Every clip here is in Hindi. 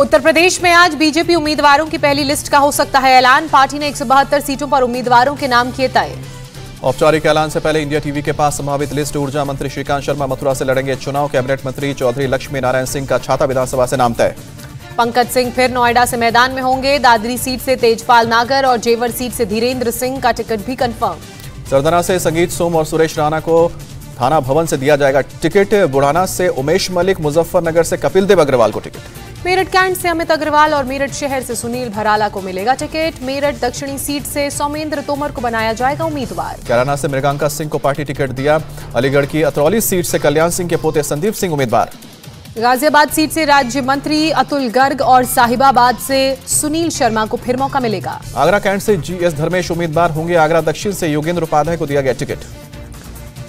उत्तर प्रदेश में आज बीजेपी उम्मीदवारों की पहली लिस्ट का हो सकता है ऐलान। पार्टी ने 172 सीटों पर उम्मीदवारों के नाम किए तय। औपचारिक ऐलान से पहले इंडिया टीवी के पास संभावित लिस्ट। ऊर्जा मंत्री श्रीकांत शर्मा मथुरा से लड़ेंगे चुनाव। कैबिनेट मंत्री चौधरी लक्ष्मी नारायण सिंह का छाता विधानसभा से नाम तय। पंकज सिंह फिर नोएडा से मैदान में होंगे। दादरी सीट से तेजपाल नागर और जेवर सीट से धीरेन्द्र सिंह का टिकट भी कंफर्म। सरदाना से संगीत सोम और सुरेश राणा को थाना भवन से दिया जाएगा टिकट। बुढ़ाना से उमेश मलिक, मुजफ्फरनगर से कपिल देव अग्रवाल को टिकट। मेरठ कैंट से अमित अग्रवाल और मेरठ शहर से सुनील भराला को मिलेगा टिकट। मेरठ दक्षिणी सीट से सौमेंद्र तोमर को बनाया जाएगा उम्मीदवार। कैराना से मृगांका सिंह को पार्टी टिकट दिया। अलीगढ़ की अतरौली सीट से कल्याण सिंह के पोते संदीप सिंह उम्मीदवार। गाजियाबाद सीट से राज्य मंत्री अतुल गर्ग और साहिबाबाद से सुनील शर्मा को फिर मौका मिलेगा। आगरा कैंट से जीएस धर्मेश उम्मीदवार होंगे। आगरा दक्षिण से योगेंद्र उपाध्याय को दिया गया टिकट।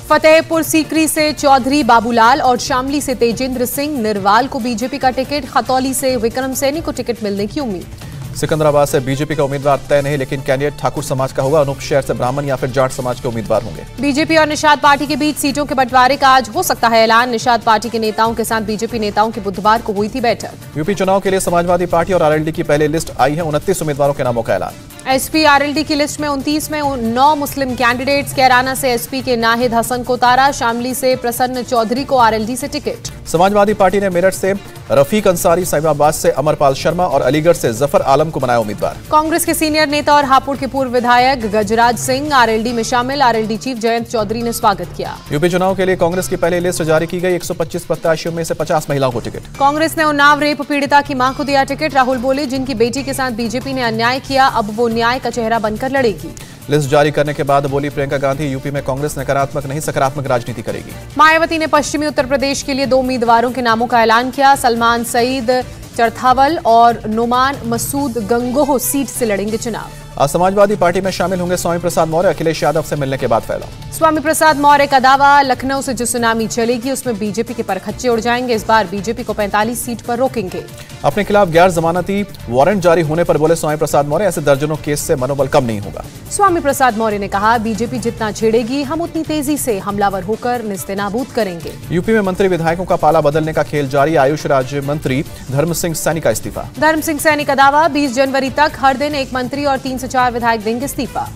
फतेहपुर सीकरी से चौधरी बाबूलाल और शामली से तेजेंद्र सिंह निर्वाल को बीजेपी का टिकट। खतौली से विक्रम सैनी को टिकट मिलने की उम्मीद। सिकंदराबाद से बीजेपी का उम्मीदवार तय नहीं, लेकिन कैंडिडेट ठाकुर समाज का होगा। अनूप शहर से ब्राह्मण या फिर जाट समाज के उम्मीदवार होंगे। बीजेपी और निषाद पार्टी के बीच सीटों के बंटवारे का आज हो सकता है ऐलान। निषाद पार्टी के नेताओं के साथ बीजेपी नेताओं की बुधवार को हुई थी बैठक। यूपी चुनाव के लिए समाजवादी पार्टी और आरएलडी की पहली लिस्ट आई है। 29 उम्मीदवारों के नामों का ऐलान। एसपी आरएलडी की लिस्ट में 29 में 9 मुस्लिम कैंडिडेट्स। कैराना से एसपी के नाहिद हसन को उतारा। शामली से प्रसन्न चौधरी को आरएलडी से टिकट। समाजवादी पार्टी ने मेरठ से रफीक अंसारी, साहिबाबाद से अमरपाल शर्मा और अलीगढ़ से जफर आलम को बनाया उम्मीदवार। कांग्रेस के सीनियर नेता और हापुड़ के पूर्व विधायक गजराज सिंह आरएलडी में शामिल। आरएलडी चीफ जयंत चौधरी ने स्वागत किया। यूपी चुनाव के लिए कांग्रेस की पहली लिस्ट जारी की गई। 125 प्रत्याशियों में से 50 महिलाओं को टिकट। कांग्रेस ने उन्नाव रेप पीड़िता की मां को दिया टिकट। राहुल बोले, जिनकी बेटी के साथ बीजेपी ने अन्याय किया, अब वो न्याय का चेहरा बनकर लड़ेगी। लिस्ट जारी करने के बाद बोली प्रियंका गांधी, यूपी में कांग्रेस नकारात्मक नहीं सकारात्मक राजनीति करेगी। मायावती ने पश्चिमी उत्तर प्रदेश के लिए 2 उम्मीदवारों के नामों का ऐलान किया। सलमान सईद चरथावल और नुमान मसूद गंगोह सीट से लड़ेंगे चुनाव। आज समाजवादी पार्टी में शामिल होंगे स्वामी प्रसाद मौर्य। अखिलेश यादव से मिलने के बाद फैला। स्वामी प्रसाद मौर्य का दावा, लखनऊ से जो सुनामी चलेगी उसमें बीजेपी के परखच्चे उड़ जाएंगे। इस बार बीजेपी को 45 सीट पर रोकेंगे। अपने खिलाफ गैर जमानती वारंट जारी होने पर बोले स्वामी प्रसाद मौर्य, ऐसे दर्जनों केस से मनोबल कम नहीं होगा। स्वामी प्रसाद मौर्य ने कहा, बीजेपी जितना छेड़ेगी हम उतनी तेजी से हमलावर होकर निस्तेनाबूद करेंगे। यूपी में मंत्री विधायकों का पाला बदलने का खेल जारी। आयुष राज्य मंत्री धर्म सिंह सैनी का इस्तीफा। धर्म सिंह सैनी का दावा, 20 जनवरी तक हर दिन एक मंत्री और 3 से 4 विधायक देंगे इस्तीफा।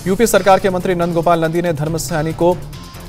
यूपी सरकार के मंत्री नंद गोपाल नंदी ने धर्म सैनी को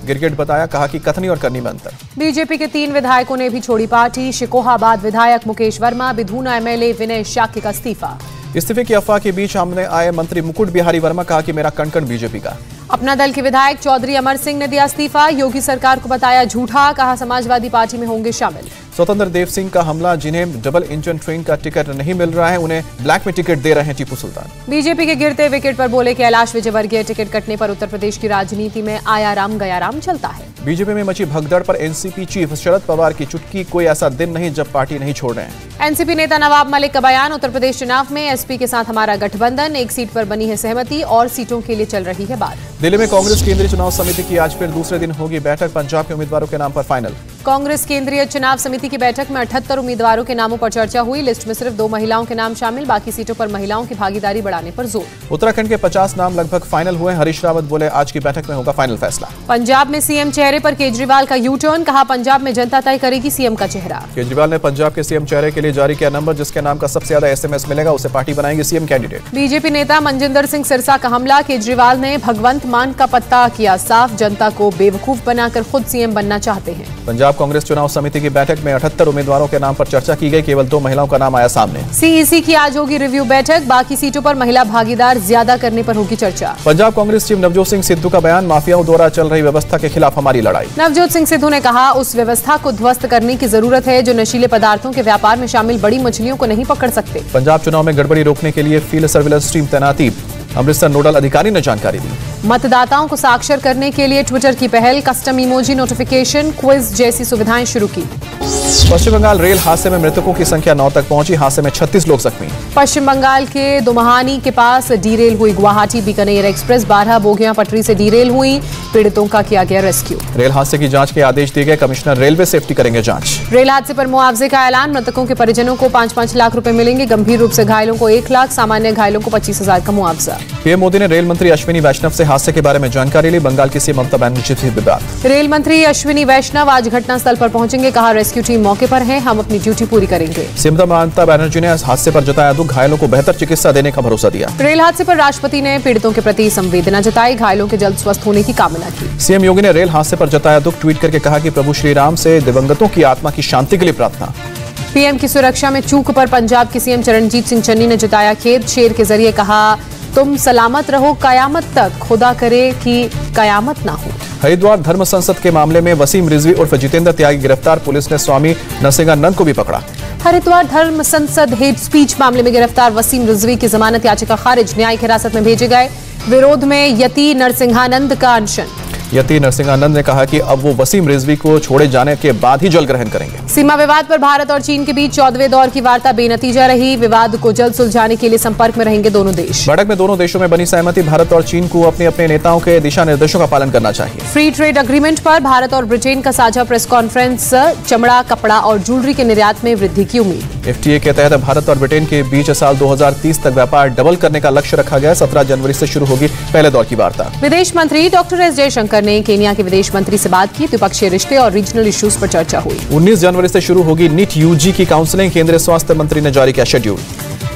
गिरगिट बताया। कहा कि कथनी और करनी में अंतर। बीजेपी के 3 विधायकों ने भी छोड़ी पार्टी। शिकोहाबाद विधायक मुकेश वर्मा, बिधूना एमएलए विनय शाक्य का इस्तीफा। इस्तीफे की अफवाह के बीच सामने आए मंत्री मुकुट बिहारी वर्मा। कहा कि मेरा कण बीजेपी का। अपना दल के विधायक चौधरी अमर सिंह ने दिया इस्तीफा। योगी सरकार को बताया झूठा। कहा समाजवादी पार्टी में होंगे शामिल। स्वतंत्र देव सिंह का हमला, जिन्हें डबल इंजन ट्रेन का टिकट नहीं मिल रहा है उन्हें ब्लैक में टिकट दे रहे हैं टीपू सुल्तान। बीजेपी के गिरते विकेट पर बोले कैलाश विजयवर्गीय, टिकट कटने पर उत्तर प्रदेश की राजनीति में आया राम गया राम चलता है। बीजेपी में मची भगदड़ पर एनसीपी चीफ शरद पवार की चुटकी, कोई ऐसा दिन नहीं जब पार्टी नहीं छोड़ रहे हैं। एनसीपी नेता नवाब मलिक का बयान, उत्तर प्रदेश चुनाव में एसपी के साथ हमारा गठबंधन, 1 सीट पर बनी है सहमति और सीटों के लिए चल रही है बात। दिल्ली में कांग्रेस केंद्रीय चुनाव समिति की आज फिर दूसरे दिन होगी बैठक। पंजाब के उम्मीदवारों के नाम पर फाइनल। कांग्रेस केंद्रीय चुनाव समिति की बैठक में 78 उम्मीदवारों के नामों पर चर्चा हुई। लिस्ट में सिर्फ 2 महिलाओं के नाम शामिल, बाकी सीटों पर महिलाओं की भागीदारी बढ़ाने पर जोर। उत्तराखंड के 50 नाम लगभग फाइनल हुए। हरीश रावत बोले, आज की बैठक में होगा फाइनल फैसला। पंजाब में सीएम चेहरे पर केजरीवाल का यू टर्न। कहा, पंजाब में जनता तय करेगी सीएम का चेहरा। केजरीवाल ने पंजाब के सीएम चेहरे के लिए जारी किया नंबर। जिसके नाम का सबसे ज्यादा एसएमएस मिलेगा उसे पार्टी बनाएंगे सीएम कैंडिडेट। बीजेपी नेता मनजिंदर सिंह सिरसा का हमला। केजरीवाल ने भगवंत मान का पत्ता किया साफ। जनता को बेवकूफ बनाकर खुद सीएम बनना चाहते हैं। पंजाब कांग्रेस चुनाव समिति की बैठक में 78 उम्मीदवारों के नाम पर चर्चा की गई। केवल 2 महिलाओं का नाम आया सामने। सीईसी की आज होगी रिव्यू बैठक। बाकी सीटों पर महिला भागीदार ज्यादा करने पर होगी चर्चा। पंजाब कांग्रेस चीफ नवजोत सिंह सिद्धू का बयान, माफियाओं द्वारा चल रही व्यवस्था के खिलाफ हमारी लड़ाई। नवजोत सिंह सिद्धू ने कहा, उस व्यवस्था को ध्वस्त करने की जरूरत है जो नशीले पदार्थों के व्यापार में शामिल बड़ी मछलियों को नहीं पकड़ सकते। पंजाब चुनाव में गड़बड़ी रोकने के लिए फील्ड सर्विलांस टीम तैनाती। अमृतसर नोडल अधिकारी ने जानकारी दी। मतदाताओं को साक्षर करने के लिए ट्विटर की पहल, कस्टम इमोजी नोटिफिकेशन, क्विज जैसी सुविधाएं शुरू की। पश्चिम बंगाल रेल हादसे में मृतकों की संख्या 9 तक पहुंची। हादसे में 36 लोग जख्मी। पश्चिम बंगाल के दुमहानी के पास डीरेल हुई गुवाहाटी बीकानेर एक्सप्रेस। 12 बोगियां पटरी से डीरेल हुई। पीड़ितों का किया गया रेस्क्यू। रेल हादसे की जांच के आदेश दिए गए। कमिश्नर रेलवे सेफ्टी करेंगे जांच। रेल हादसे पर मुआवजे का ऐलान। मृतकों के परिजनों को 5-5 लाख रुपए मिलेंगे। गंभीर रूप से घायलों को 1 लाख, सामान्य घायलों को 25,000 का मुआवजा। पीएम मोदी ने रेल मंत्री अश्विनी वैष्णव से हादसे के बारे में जानकारी ली। बंगाल की सीएम ममता बनर्जी से विवाद। रेल मंत्री अश्विनी वैष्णव आज घटनास्थल पर पहुंचेंगे। कहा, रेस्क्यू टीम मौके पर है, हम अपनी ड्यूटी पूरी करेंगे। सीएम ममता बनर्जी ने हादसे पर जताया दुख, घायलों को बेहतर चिकित्सा देने का भरोसा दिया। रेल हादसे पर राष्ट्रपति ने पीड़ितों के प्रति संवेदना जताई, घायलों के जल्द स्वस्थ होने की कामना की। सीएम योगी ने रेल हादसे पर जताया दुख, ट्वीट करके कहा कि प्रभु श्री राम से दिवंगतों की आत्मा की शांति के लिए प्रार्थना। पीएम की सुरक्षा में चूक पर पंजाब के सीएम चरणजीत सिंह चन्नी ने जताया खेद, शेर के जरिए कहा, तुम सलामत रहो कयामत तक, खुदा करे कि कयामत ना हो। हरिद्वार धर्म संसद के मामले में वसीम रिजवी उर्फ जितेंद्र त्यागी गिरफ्तार, पुलिस ने स्वामी नरसिंहानंद को भी पकड़ा। हरिद्वार धर्म संसद हेट स्पीच मामले में गिरफ्तार वसीम रिजवी की जमानत याचिका खारिज, न्यायिक हिरासत में भेजे गए। विरोध में यति नरसिंहानंद का अनशन। यति नरसिंहानंद ने कहा कि अब वो वसीम रिजवी को छोड़े जाने के बाद ही जल ग्रहण करेंगे। सीमा विवाद पर भारत और चीन के बीच 14वें दौर की वार्ता बेनतीजा रही, विवाद को जल्द सुलझाने के लिए संपर्क में रहेंगे दोनों देश। बैठक में दोनों देशों में बनी सहमति, भारत और चीन को अपने अपने नेताओं के दिशा निर्देशों का पालन करना चाहिए। फ्री ट्रेड एग्रीमेंट पर भारत और ब्रिटेन का साझा प्रेस कॉन्फ्रेंस, चमड़ा, कपड़ा और ज्वेलरी के निर्यात में वृद्धि की उम्मीद। एफटीए के तहत भारत और ब्रिटेन के बीच साल 2030 तक व्यापार डबल करने का लक्ष्य रखा गया। 17 जनवरी से शुरू होगी पहले दौर की वार्ता। विदेश मंत्री डॉक्टर एस जयशंकर ने केन्या के विदेश मंत्री से बात की, द्विपक्षीय रिश्ते और रीजनल इश्यूज पर चर्चा हुई। 19 जनवरी से शुरू होगी नीट यूजी की काउंसलिंग, केंद्रीय स्वास्थ्य मंत्री ने जारी किया शेड्यूल।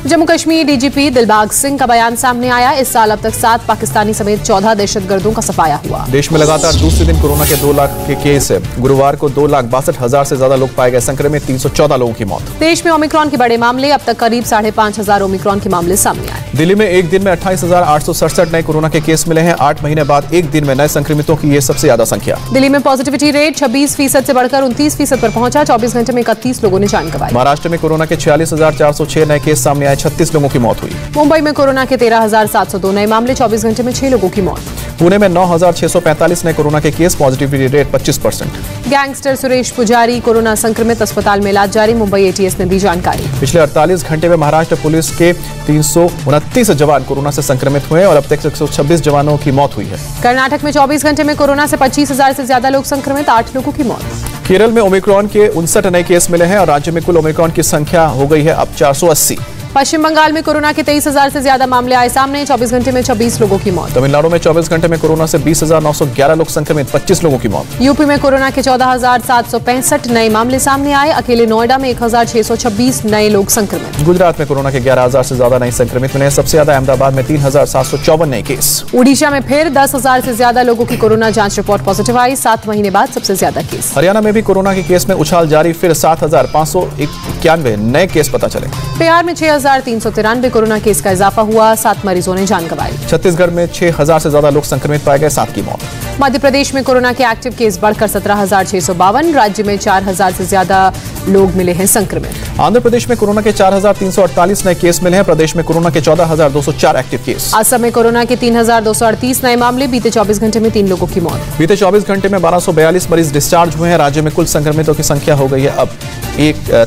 जम्मू कश्मीर डीजीपी दिलबाग सिंह का बयान सामने आया, इस साल अब तक 7 पाकिस्तानी समेत 14 दहशतगर्दों का सफाया हुआ। देश में लगातार दूसरे दिन कोरोना के 2 लाख के केस है। गुरुवार को 2,62,000 से ज्यादा लोग पाए गए संक्रमित, 314 लोगों की मौत। देश में ओमिक्रॉन के बड़े मामले, अब तक करीब 5,500 ओमिक्रॉन के मामले सामने आए। दिल्ली में एक दिन में 28,867 नए कोरोना के केस मिले हैं। 8 महीने बाद एक दिन में नए संक्रमितों की ये सबसे ज्यादा संख्या। दिल्ली में पॉजिटिविटी रेट 26% से बढ़कर 29% पर पहुंचा, 24 घंटे में 31 लोगों ने जान गंवाई। महाराष्ट्र में कोरोना के 46,406 नए केस सामने आए, 36 लोगों की मौत हुई। मुंबई में कोरोना के 13,702 नए मामले, 24 घंटे में 6 लोगों की मौत। पुणे में 9,645 नए कोरोना के case, positivity rate 25%। Gangster Suresh पुजारी कोरोना संक्रमित, अस्पताल में इलाज जारी, मुंबई एटीएस ने दी जानकारी। पिछले 48 घंटे में महाराष्ट्र पुलिस के 329 जवान कोरोना से संक्रमित हुए और अब तक 126 जवानों की मौत हुई है। कर्नाटक में 24 घंटे में कोरोना से 25,000 से ज्यादा लोग संक्रमित, 8 लोगों की मौत। केरल में ओमिक्रॉन के 59 नए केस मिले हैं और राज्य में कुल ओमिक्रॉन की संख्या हो गई है अब 480। पश्चिम बंगाल में कोरोना के 23,000 से ज्यादा मामले आए सामने, 24 घंटे में 26 लोगों की मौत। तमिलनाडु में 24 घंटे में कोरोना से 20,911 लोग संक्रमित, 25 लोगों की मौत। यूपी में कोरोना के 14,765 नए मामले सामने आए, अकेले नोएडा में 1,626 नए लोग संक्रमित। गुजरात में कोरोना के 11,000 से ज्यादा नए संक्रमित मिले, सबसे ज्यादा अहमदाबाद में 3,754 नए केस। उड़ीसा में फिर 10,000 से ज्यादा लोगों की कोरोना जांच रिपोर्ट पॉजिटिव आई, 7 महीने बाद सबसे ज्यादा केस। हरियाणा में भी कोरोना के केस में उछाल जारी, फिर 7,591 नए केस पता चले। बिहार में 6,393 कोरोना केस का इजाफा हुआ, 7 मरीजों ने जान गंवाई। छत्तीसगढ़ में 6,000 से ज्यादा लोग संक्रमित पाए गए, 7 की मौत। मध्य प्रदेश में कोरोना के एक्टिव केस बढ़कर 17,652, राज्य में 4,000 से ज्यादा लोग मिले हैं संक्रमित। आंध्र प्रदेश में कोरोना के 4,348 नए केस मिले हैं, प्रदेश में कोरोना के 14,204 एक्टिव केस। असम में कोरोना के 3,238 नए मामले, बीते 24 घंटे में 3 लोगों की मौत। बीते 24 घंटे में 1,242 मरीज डिस्चार्ज हुए हैं, राज्य में कुल संक्रमितों की संख्या हो गई है अब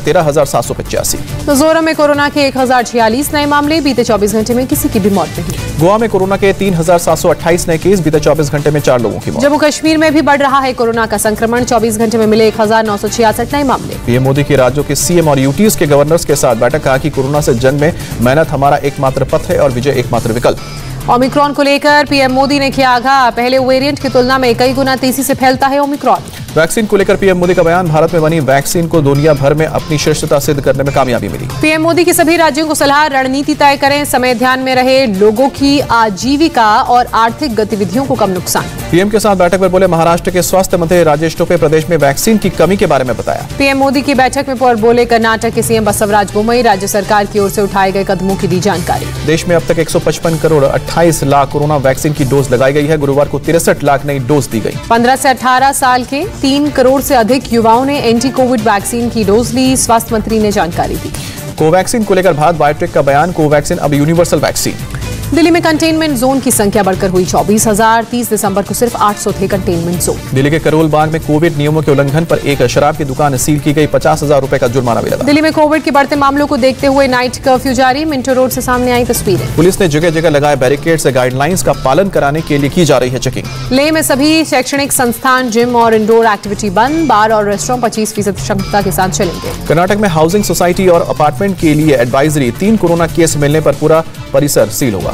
13,785। मिजोरम में कोरोना के 1,046 नए मामले, बीते 24 घंटे में किसी की भी मौत नहीं। गोवा में कोरोना के 3,728 नए केस, बीते 24 घंटे में 4 लोगों की मौत। जम्मू कश्मीर में भी बढ़ रहा है कोरोना का संक्रमण, 24 घंटे में मिले 1,966 नए मामले। पीएम मोदी की राज्यों के सीएम और यूटीज के गवर्नर्स के साथ बैठक, कहा कि कोरोना से जंग में मेहनत हमारा एकमात्र पथ है और विजय एकमात्र विकल्प। ओमिक्रॉन को लेकर पीएम मोदी ने किया आगाह, पहले वेरिएंट की तुलना में कई गुना तेजी से फैलता है ओमिक्रॉन। वैक्सीन को लेकर पीएम मोदी का बयान, भारत में बनी वैक्सीन को दुनिया भर में अपनी श्रेष्ठता सिद्ध करने में कामयाबी मिली। पीएम मोदी की सभी राज्यों को सलाह, रणनीति तय करें, समय ध्यान में रहे, लोगों की आजीविका और आर्थिक गतिविधियों को कम नुकसान। पीएम के साथ बैठक में बोले महाराष्ट्र के स्वास्थ्य मंत्री राजेश टोपे, प्रदेश में वैक्सीन की कमी के बारे में बताया। पीएम मोदी की बैठक में बोले कर्नाटक के सीएम बसवराज बोम्मई, राज्य सरकार की ओर से उठाए गए कदमों की दी जानकारी। देश में अब तक 155 करोड़ 28 लाख कोरोना वैक्सीन की डोज लगाई गई है, गुरुवार को 63 लाख नई डोज दी गई। 15 से 18 साल के 3 करोड़ से अधिक युवाओं ने एंटी कोविड वैक्सीन की डोज ली, स्वास्थ्य मंत्री ने जानकारी दी। कोवैक्सीन को लेकर भारत बायोटेक का बयान, कोवैक्सीन अब यूनिवर्सल वैक्सीन। दिल्ली में कंटेनमेंट जोन की संख्या बढ़कर हुई 24,000, 30 दिसंबर को सिर्फ 800 थे कंटेनमेंट जोन। दिल्ली के करोल बाग में कोविड नियमों के उल्लंघन पर एक शराब की दुकान सील की गई, 50,000 रुपए का जुर्माना भी लगा। दिल्ली में कोविड के बढ़ते मामलों को देखते हुए नाइट कर्फ्यू जारी, मिंटो रोड से सामने आई तस्वीरें। पुलिस ने जगह जगह लगाए बैरिकेड से गाइडलाइंस का पालन कराने के लिए की जा रही है चेकिंग। लेह में सभी शैक्षणिक संस्थान, जिम और इंडोर एक्टिविटी बंद, बार और रेस्टोरेंट 25% क्षमता के साथ चलेंगे। कर्नाटक में हाउसिंग सोसाइटी और अपार्टमेंट के लिए एडवाइजरी, 3 कोरोना केस मिलने पर पूरा परिसर सील होगा।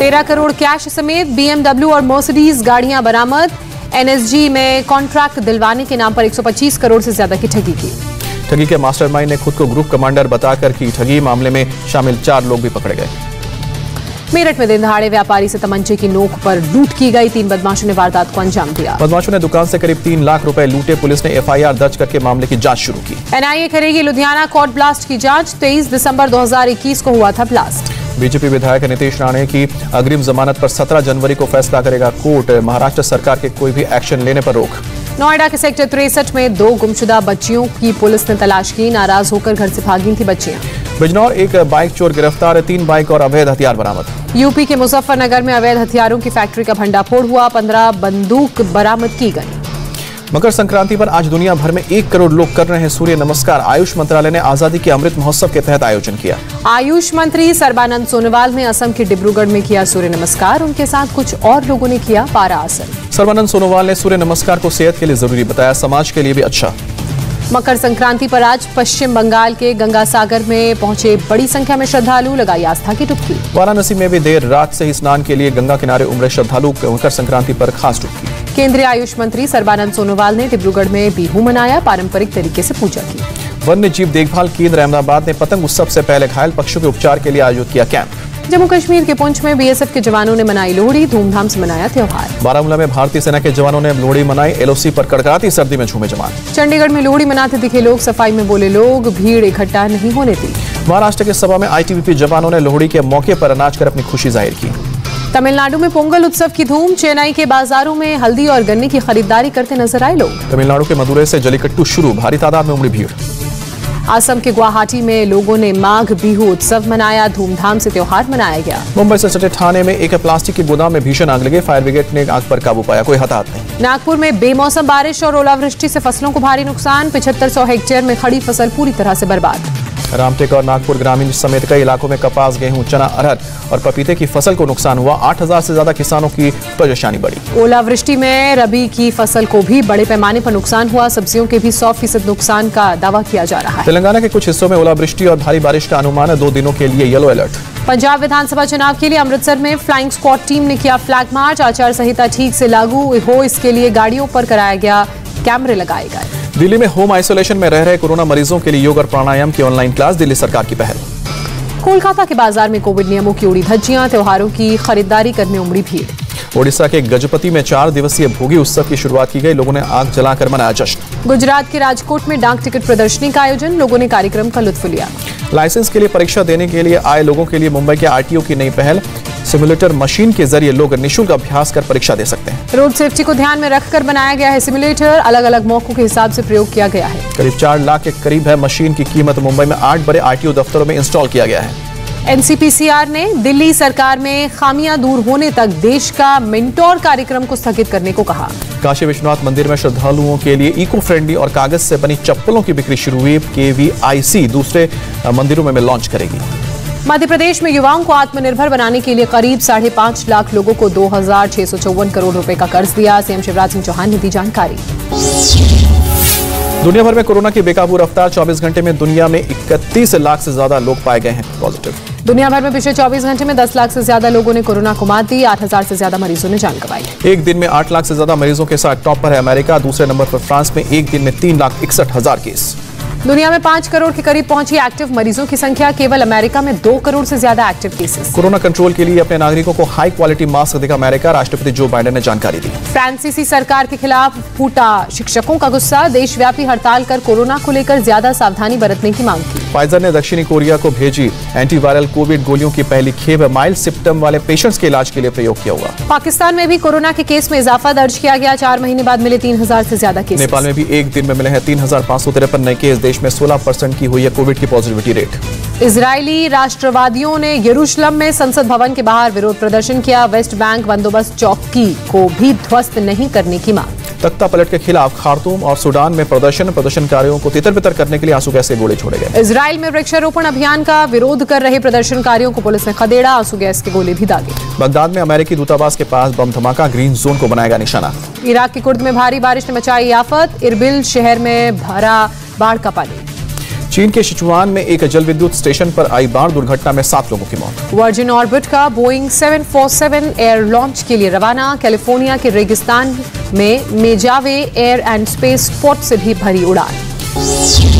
13 करोड़ कैश समेत BMW और मर्सिडीज गाड़ियां बरामद। NSG में कॉन्ट्रैक्ट दिलवाने के नाम पर 125 करोड़ से ज्यादा की ठगी की। ठगी के मास्टरमाइंड ने खुद को ग्रुप कमांडर बताकर की ठगी। मामले में शामिल 4 लोग भी पकड़े गए। मेरठ में दिन दहाड़े व्यापारी से तमंचे की नोक पर लूट की गई। 3 बदमाशों ने वारदात को अंजाम दिया। बदमाशों ने दुकान से करीब 3 लाख रुपए लूटे। पुलिस ने FIR दर्ज करके मामले की जांच शुरू की। NIA करेगी लुधियाना कोर्ट ब्लास्ट की जांच। 23 दिसंबर 2021 को हुआ था ब्लास्ट। बीजेपी विधायक नीतीश राणे की अग्रिम जमानत पर 17 जनवरी को फैसला करेगा कोर्ट। महाराष्ट्र सरकार के कोई भी एक्शन लेने पर रोक। नोएडा के सेक्टर 63 में 2 गुमशुदा बच्चियों की पुलिस ने तलाश की। नाराज होकर घर से भागी थी बच्चियां। बिजनौर एक बाइक चोर गिरफ्तार। 3 बाइक और अवैध हथियार बरामद। यूपी के मुजफ्फरनगर में अवैध हथियारों की फैक्ट्री का भंडाफोड़ हुआ। 15 बंदूक बरामद की गई। मकर संक्रांति पर आज दुनिया भर में 1 करोड़ लोग कर रहे हैं सूर्य नमस्कार। आयुष मंत्रालय ने आजादी के अमृत महोत्सव के तहत आयोजन किया। आयुष मंत्री सर्बानंद सोनोवाल ने असम के डिब्रूगढ़ में किया सूर्य नमस्कार। उनके साथ कुछ और लोगों ने किया पारा आसन। सर्बानंद सोनोवाल ने सूर्य नमस्कार को सेहत के लिए जरूरी बताया, समाज के लिए भी अच्छा। मकर संक्रांति पर आज पश्चिम बंगाल के गंगासागर में पहुंचे बड़ी संख्या में श्रद्धालु, लगाई आस्था की डुबकी। वाराणसी में भी देर रात से ही स्नान के लिए गंगा किनारे उमड़े श्रद्धालु। मकर संक्रांति पर खास डुबकी। केंद्रीय आयुष मंत्री सर्बानंद सोनोवाल ने डिब्रूगढ़ में बिहू मनाया। पारंपरिक तरीके से पूजा की। वन्य जीव देखभाल केंद्र अहमदाबाद ने पतंग उत्सव से पहले घायल पक्षियों के उपचार के लिए आयोजित किया कैंप। जम्मू कश्मीर के पुंछ में BSF के जवानों ने मनाई लोहड़ी। धूमधाम से मनाया त्योहार। बारामूला में भारतीय सेना के जवानों ने लोहड़ी मनाई। LOC पर कड़कड़ाती सर्दी में झूमे जवान। चंडीगढ़ में लोहड़ी मनाते दिखे लोग, सफाई में बोले लोग, भीड़ इकट्ठा नहीं होने दी। महाराष्ट्र के सभा में ITBP जवानों ने लोहड़ी के मौके पर अनाज कर अपनी खुशी जाहिर की। तमिलनाडु में पोंगल उत्सव की धूम। चेन्नई के बाजारों में हल्दी और गन्ने की खरीदारी करते नजर आए लोग। तमिलनाडु के मदुरै से जलीकट्टू शुरू। भारी तादाद में उमड़ी भीड़। असम के गुवाहाटी में लोगों ने माघ बिहू उत्सव मनाया। धूमधाम से त्योहार मनाया गया। मुंबई से सटे थाने में एक प्लास्टिक के गोदाम में भीषण आग लगे। फायर ब्रिगेड ने आग पर काबू पाया। कोई हताहत नहीं। नागपुर में बेमौसम बारिश और ओलावृष्टि से फसलों को भारी नुकसान। 7500 हेक्टेयर में खड़ी फसल पूरी तरह से बर्बाद। रामटेक और नागपुर ग्रामीण समेत कई इलाकों में कपास, गेहूं, चना, अरहर और पपीते की फसल को नुकसान हुआ। 8000 से ज्यादा किसानों की परेशानी बढ़ी। ओलावृष्टि में रबी की फसल को भी बड़े पैमाने पर नुकसान हुआ। सब्जियों के भी 100% नुकसान का दावा किया जा रहा है। तेलंगाना के कुछ हिस्सों में ओलावृष्टि और भारी बारिश का अनुमान है। 2 दिनों के लिए येलो अलर्ट। पंजाब विधानसभा चुनाव के लिए अमृतसर में फ्लाइंग स्क्वाड टीम ने किया फ्लैग मार्च। आचार संहिता ठीक से लागू हो, इसके लिए गाड़ियों पर कराया गया कैमरे लगाए गए। दिल्ली में होम आइसोलेशन में रह रहे कोरोना मरीजों के लिए योग और प्राणायाम की ऑनलाइन क्लास। दिल्ली सरकार की पहल। कोलकाता के बाजार में कोविड नियमों की उड़ी धज्जियां। त्योहारों की खरीदारी करने उमड़ी भीड़। ओडिशा के गजपति में 4 दिवसीय भोगी उत्सव की शुरुआत की गई। लोगों ने आग जलाकर मनाया जश्न। गुजरात के राजकोट में डाक टिकट प्रदर्शनी का आयोजन। लोगों ने कार्यक्रम का लुत्फ लिया। लाइसेंस के लिए परीक्षा देने के लिए आए लोगों के लिए मुंबई के RTO की नई पहल। सिमुलेटर मशीन के जरिए लोग निःशुल्क अभ्यास कर परीक्षा दे सकते हैं। रोड सेफ्टी को ध्यान में रखकर बनाया गया है सिमुलेटर। अलग अलग मौकों के हिसाब से प्रयोग किया गया है। करीब 4 लाख के करीब है मशीन की कीमत। मुंबई में 8 बड़े RTO दफ्तरों में इंस्टॉल किया गया है। NCPCR ने दिल्ली सरकार में खामियां दूर होने तक देश का मेंटोर कार्यक्रम को स्थगित करने को कहा। काशी विश्वनाथ मंदिर में श्रद्धालुओं के लिए इको फ्रेंडली और कागज से बनी चप्पलों की बिक्री शुरू हुई। KVIC दूसरे मंदिरों में लॉन्च करेगी। मध्य प्रदेश में युवाओं को आत्मनिर्भर बनाने के लिए करीब 5.5 लाख लोगों को 2654 करोड़ रुपए का कर्ज दिया। CM शिवराज सिंह चौहान ने दी जानकारी। दुनिया भर में कोरोना की बेकाबू रफ्तार। 24 घंटे में दुनिया में 31 लाख से ज्यादा लोग पाए गए हैं पॉजिटिव। दुनिया भर में पिछले 24 घंटे में 10 लाख से ज्यादा लोगों ने कोरोना को मात दी। 8000 से ज्यादा मरीजों ने जान गंवाई। एक दिन में 8 लाख से ज्यादा मरीजों के साथ टॉप पर है अमेरिका। दूसरे नंबर पर फ्रांस में एक दिन में 3,61,000 केस। दुनिया में 5 करोड़ के करीब पहुंची एक्टिव मरीजों की संख्या। केवल अमेरिका में 2 करोड़ से ज्यादा एक्टिव केसेस। कोरोना कंट्रोल के लिए अपने नागरिकों को हाई क्वालिटी मास्क देगा अमेरिका। राष्ट्रपति जो बाइडेन ने जानकारी दी। फ्रांसीसी सरकार के खिलाफ फूटा शिक्षकों का गुस्सा। देशव्यापी हड़ताल कर कोरोना को लेकर ज्यादा सावधानी बरतने की मांग की। फाइजर ने दक्षिणी कोरिया को भेजी एंटीवायरल कोविड गोलियों की पहली खेप। माइल्ड सिम्टम वाले पेशेंट्स के इलाज के लिए प्रयोग किया हुआ। पाकिस्तान में भी कोरोना के केस में इजाफा दर्ज किया गया। 4 महीने बाद मिले 3000 से ज्यादा केस। नेपाल में भी एक दिन में मिले हैं 3553 नए केस। देश में 16% की हुई है कोविड की पॉजिटिविटी रेट। इजरायली राष्ट्रवादियों ने यरूशलेम में संसद भवन के बाहर विरोध प्रदर्शन किया। वेस्ट बैंक बंदोबस्त चौकी को भी ध्वस्त नहीं करने की मांग। तख्ता पलट के खिलाफ खार्तूम और सूडान में प्रदर्शनकारियों को तितर-बितर करने के लिए आंसू गैस के गोले छोड़े गए। इजराइल में वृक्षारोपण अभियान का विरोध कर रहे प्रदर्शनकारियों को पुलिस ने खदेड़ा। आंसू गैस के गोले भी दागे। बगदाद में अमेरिकी दूतावास के पास बम धमाका। ग्रीन जोन को बनाएगा निशाना। इराक के कुर्द में भारी बारिश ने मचाई आफत। इरबिल शहर में भरा बाढ़ का पानी। चीन के सिचुआन में एक जल विद्युत स्टेशन पर आई बाढ़ दुर्घटना में 7 लोगों की मौत। वर्जिन ऑर्बिट का बोइंग 747 एयर लॉन्च के लिए रवाना। कैलिफोर्निया के रेगिस्तान में Mojave Air and Space Port से भी भरी उड़ान।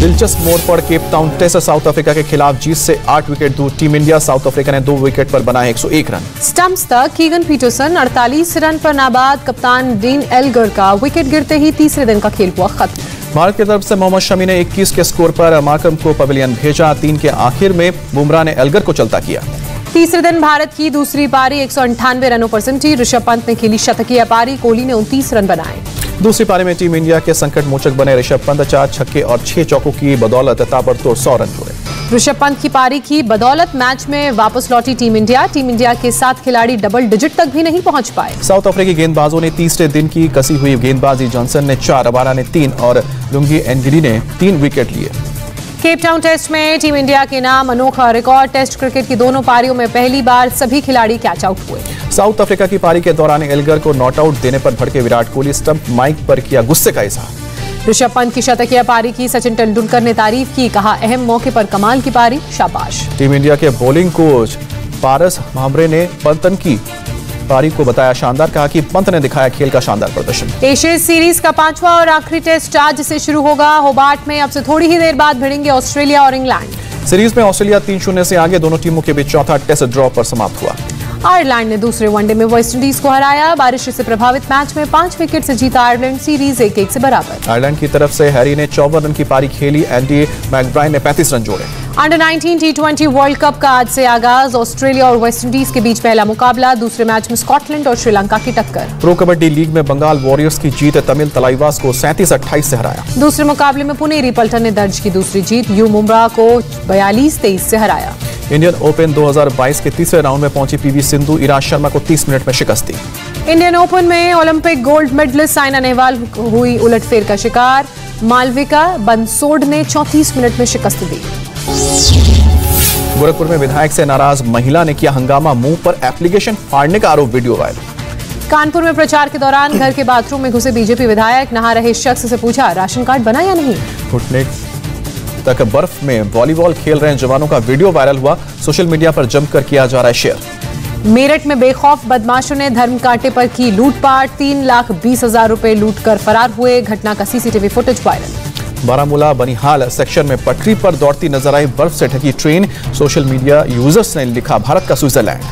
दिलचस्प मोड़ पर Cape Town test South Africa के खिलाफ जीत से 8 विकेट दूर टीम इंडिया। साउथ अफ्रीका ने 2 विकेट पर बनाए 101 रन। स्टंप्स तक कीगन पीटरसन 48 रन पर नाबाद। कप्तान डीन एल्गर का विकेट गिरते ही तीसरे दिन का खेल हुआ खत्म। भारत की तरफ से मोहम्मद शमी ने 21 के स्कोर पर मार्करम को पवेलियन भेजा। 3 के आखिर में बुमराह ने एल्गर को चलता किया। तीसरे दिन भारत की दूसरी पारी 198 रनों पर सिमटी। ऋषभ पंत ने खेली शतकीय पारी। कोहली ने 29 रन बनाए। दूसरी पारी में टीम इंडिया के संकट मोचक बने ऋषभ पंत 4 छक्के और 6 चौकों की बदौलत ताबड़तोड़ 100 रन जोड़े। ऋषभ पंत की पारी की बदौलत मैच में वापस लौटी टीम इंडिया। टीम इंडिया के 7 खिलाड़ी डबल डिजिट तक भी नहीं पहुंच पाए। साउथ अफ्रीकी गेंदबाजों ने तीसरे दिन की कसी हुई गेंदबाजी। जॉनसन ने 4, अबारा ने 3 और लुंगी एनगिडी ने 3 विकेट लिए। केप टाउन टेस्ट में टीम इंडिया के नाम अनोखा रिकॉर्ड। टेस्ट क्रिकेट की दोनों पारियों में पहली बार सभी खिलाड़ी कैच आउट हुए। साउथ अफ्रीका की पारी के दौरान एल्गर को नॉट आउट देने पर भड़के विराट कोहली। स्टंप माइक पर किया गुस्से का इजहार। ऋषभ पंत की शतकीय पारी की सचिन तेंदुलकर ने तारीफ की। कहा, अहम मौके पर कमाल की पारी, शाबाश। टीम इंडिया के बॉलिंग कोच पारस भामरे ने पंतन की पारी को बताया शानदार। कहा कि पंत ने दिखाया खेल का शानदार प्रदर्शन। एशिया सीरीज का 5वां और आखिरी टेस्ट आज से शुरू होगा। होबार्ट में अब से थोड़ी ही देर बाद भिड़ेंगे ऑस्ट्रेलिया और इंग्लैंड। सीरीज में ऑस्ट्रेलिया 3-0 से आगे। दोनों टीमों के बीच चौथा टेस्ट ड्रॉ पर समाप्त हुआ। आयरलैंड ने दूसरे वनडे में वेस्टइंडीज को हराया। बारिश से प्रभावित मैच में 5 विकेट से जीता आयरलैंड। सीरीज 1-1 से बराबर। आयरलैंड की तरफ से हैरी ने 54 रन की पारी खेली। एंडी मैकब्राइन ने 35 रन जोड़े। अंडर 19 T20 वर्ल्ड कप का आज से आगाज। ऑस्ट्रेलिया और वेस्टइंडीज के बीच पहला मुकाबला। दूसरे मैच में स्कॉटलैंड और श्रीलंका की टक्कर। प्रो कबड्डी लीग में बंगाल वॉरियर्स की जीत। तमिल तलाइवास को 37-28 से हराया। दूसरे मुकाबले में पुनेरी पल्टन ने दर्ज की दूसरी जीत। यू मुंब्रा को 42-23 से हराया। इंडियन ओपन 2022 के तीसरे राउंड में पहुंची पीवी सिंधु। ईराज शर्मा को 30 मिनट में शिकस्त दी। इंडियन ओपन में Olympic gold medalist Saina Nehwal हुई उलटफेर का शिकार। मालविका बंसोड ने 34 मिनट में शिकस्त दी। गोरखपुर में विधायक से नाराज महिला ने किया हंगामा। मुंह पर एप्लीकेशन फाड़ने का आरोप, वीडियो वायरल। कानपुर में प्रचार के दौरान घर के बाथरूम में घुसे बीजेपी विधायक। नहा रहे शख्स से पूछा, राशन कार्ड बना या नहीं। घुटने तक बर्फ में वॉलीबॉल खेल रहे जवानों का वीडियो वायरल हुआ। सोशल मीडिया पर जमकर किया जा रहा है शेयर। मेरठ में बेखौफ बदमाशों ने धर्म कांटे पर की लूटपाट। 3,20,000 रुपए लूटकर फरार हुए। घटना का CCTV footage viral. Baramulla Banihal section में पटरी पर दौड़ती नजर आई बर्फ से ढकी ट्रेन। सोशल मीडिया यूजर्स ने लिखा, भारत का स्विट्जरलैंड।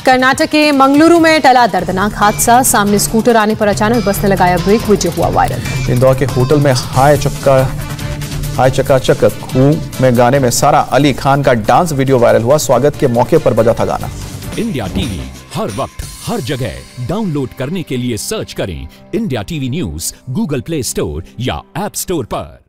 कर्नाटक के मंगलुरु में टला दर्दनाक हादसा। सामने स्कूटर आने पर अचानक बस ने लगाया ब्रेक। वीडियो हुआ वायरल। इंदौर के होटल में हाय चकाचक खूह में गाने में सारा अली खान का डांस वीडियो वायरल हुआ। स्वागत के मौके पर बजा था गाना। इंडिया टीवी हर वक्त हर जगह डाउनलोड करने के लिए सर्च करें India TV news Google play store या ऐप स्टोर पर।